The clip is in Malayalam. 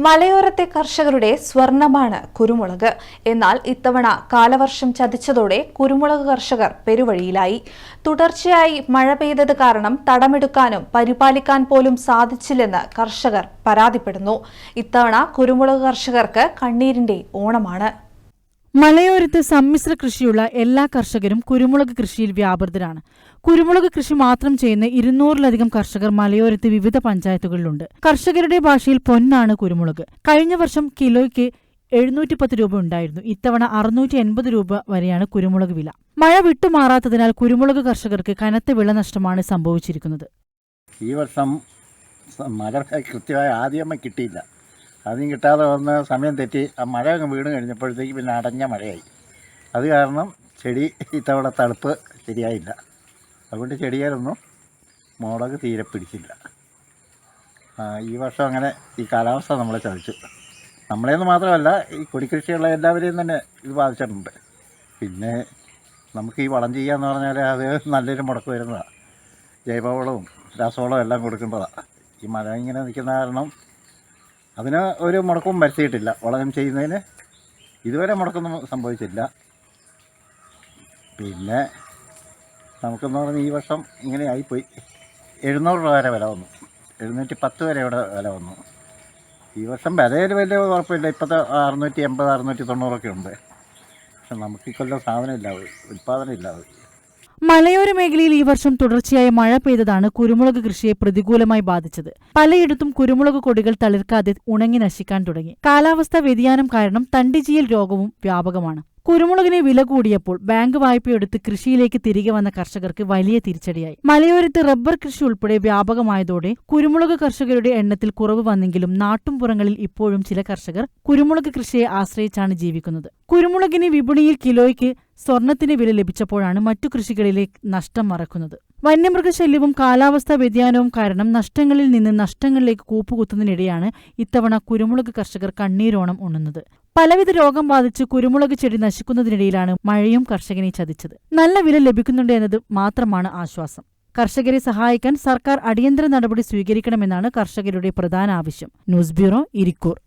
മലയോരത്തെ കർഷകരുടെ സ്വർണമാണ് കുരുമുളക്. എന്നാൽ ഇത്തവണ കാലവർഷം ചതിച്ചതോടെ കുരുമുളക് കർഷകർ പെരുവഴിയിലായി. തുടർച്ചയായി മഴ പെയ്തത് കാരണം തടമെടുക്കാനും പരിപാലിക്കാൻ പോലും സാധിച്ചില്ലെന്ന് കർഷകർ പരാതിപ്പെടുന്നു. ഇത്തവണ കുരുമുളക് കർഷകർക്ക് കണ്ണീരിന്റെ ഓണമാണ്. മലയോരത്ത് സമ്മിശ്ര കൃഷിയുള്ള എല്ലാ കർഷകരും കുരുമുളക് കൃഷിയിൽ വ്യാപൃതരാണ്. കുരുമുളക് കൃഷി മാത്രം ചെയ്യുന്ന 200-ലധികം കർഷകർ മലയോരത്ത് വിവിധ പഞ്ചായത്തുകളിലുണ്ട്. കർഷകരുടെ ഭാഷയിൽ പൊന്നാണ് കുരുമുളക്. കഴിഞ്ഞ വർഷം കിലോയ്ക്ക് 710 രൂപ ഉണ്ടായിരുന്നു. ഇത്തവണ 680 രൂപ വരെയാണ് കുരുമുളക് വില. മഴ വിട്ടുമാറാത്തതിനാൽ കുരുമുളക് കർഷകർക്ക് കനത്ത വിളനഷ്ടമാണ് സംഭവിച്ചിരിക്കുന്നത്. ഈ വർഷം മഴ കൃത്യമായി ആദ്യമേ കിട്ടിയില്ല. ആദ്യം കിട്ടാതെ വന്ന് സമയം തെറ്റി ആ മഴ അങ്ങ് വീണ് കഴിഞ്ഞപ്പോഴത്തേക്ക് പിന്നെ അടഞ്ഞ മഴയായി. അത് കാരണം ചെടി ഇത്തവണ തണുപ്പ് ശരിയായില്ല. അതുകൊണ്ട് ചെടികളൊന്നും മുളക് തീരെ പിടിച്ചില്ല. ഈ വർഷം അങ്ങനെ ഈ കാലാവസ്ഥ നമ്മളെ ചതിച്ചു. നമ്മളെന്ന് മാത്രമല്ല, ഈ കൊടിക്കൃഷിയുള്ള എല്ലാവരെയും തന്നെ ഇത് ബാധിച്ചിട്ടുണ്ട്. പിന്നെ നമുക്ക് ഈ വളം ചെയ്യാന്ന് പറഞ്ഞാൽ അത് നല്ലൊരു മുടക്ക് വരുന്നതാണ്. ജൈവവളവും രാസവളവും എല്ലാം കൊടുക്കേണ്ടതാണ്. ഈ മഴ ഇങ്ങനെ നിൽക്കുന്ന കാരണം അതിന് ഒരു മുടക്കവും വരുത്തിയിട്ടില്ല. വളം ചെയ്യുന്നതിന് ഇതുവരെ മുടക്കൊന്നും സംഭവിച്ചില്ല. പിന്നെ നമുക്കെന്ന് പറഞ്ഞാൽ ഈ വർഷം ഇങ്ങനെ ആയിപ്പോയി. 700 രൂപ വരെ വില വന്നു, 710 വരെ ഇവിടെ വില വന്നു. ഈ വർഷം വിലയിൽ വലിയ കുഴപ്പമില്ല. ഇപ്പോഴത്തെ 680, 690 ഉണ്ട്. പക്ഷെ നമുക്ക് ഇക്കൊല്ലം സാധനമില്ല, ഉൽപ്പാദനം ഇല്ലാതെ. മലയോര മേഖലയിൽ ഈ വർഷം തുടർച്ചയായി മഴ പെയ്തതാണ് കുരുമുളക് കൃഷിയെ പ്രതികൂലമായി ബാധിച്ചത്. പലയിടത്തും കുരുമുളക് കൊടികൾ തളിർക്കാതെ ഉണങ്ങി നശിക്കാൻ തുടങ്ങി. കാലാവസ്ഥാ വ്യതിയാനം കാരണം തണ്ടിചീയൽ രോഗവും വ്യാപകമാണ്. കുരുമുളകിന് വില കൂടിയപ്പോൾ ബാങ്ക് വായ്പയെടുത്ത് കൃഷിയിലേക്ക് തിരികെ വന്ന കർഷകർക്ക് വലിയ തിരിച്ചടിയായി. മലയോരത്ത് റബ്ബർ കൃഷി ഉൾപ്പെടെ വ്യാപകമായതോടെ കുരുമുളക് കർഷകരുടെ എണ്ണത്തിൽ കുറവ് വന്നെങ്കിലും നാട്ടുംപുറങ്ങളിൽ ഇപ്പോഴും ചില കർഷകർ കുരുമുളക് കൃഷിയെ ആശ്രയിച്ചാണ് ജീവിക്കുന്നത്. കുരുമുളകിന് വിപണിയിൽ കിലോയ്ക്ക് സ്വർണത്തിന് വില ലഭിച്ചപ്പോഴാണ് മറ്റു കൃഷികളിലെ നഷ്ടം മറക്കുന്നത്. വന്യമൃഗശല്യവും കാലാവസ്ഥാ വ്യതിയാനവും കാരണം നഷ്ടങ്ങളിൽ നിന്ന് നഷ്ടങ്ങളിലേക്ക് കൂപ്പുകുത്തുന്നതിനിടെയാണ് ഇത്തവണ കുരുമുളക് കർഷകർ കണ്ണീരോണം ഉണ്ണുന്നത്. പലവിധ രോഗം ബാധിച്ച് കുരുമുളക് ചെടി നശിക്കുന്നതിനിടയിലാണ് മഴയും കർഷകനെ ചതിച്ചത്. നല്ല വില ലഭിക്കുന്നുണ്ട് എന്നത് മാത്രമാണ് ആശ്വാസം. കർഷകരെ സഹായിക്കാൻ സർക്കാർ അടിയന്തര നടപടി സ്വീകരിക്കണമെന്നാണ് കർഷകരുടെ പ്രധാന ആവശ്യം. News bureau, Irikkur.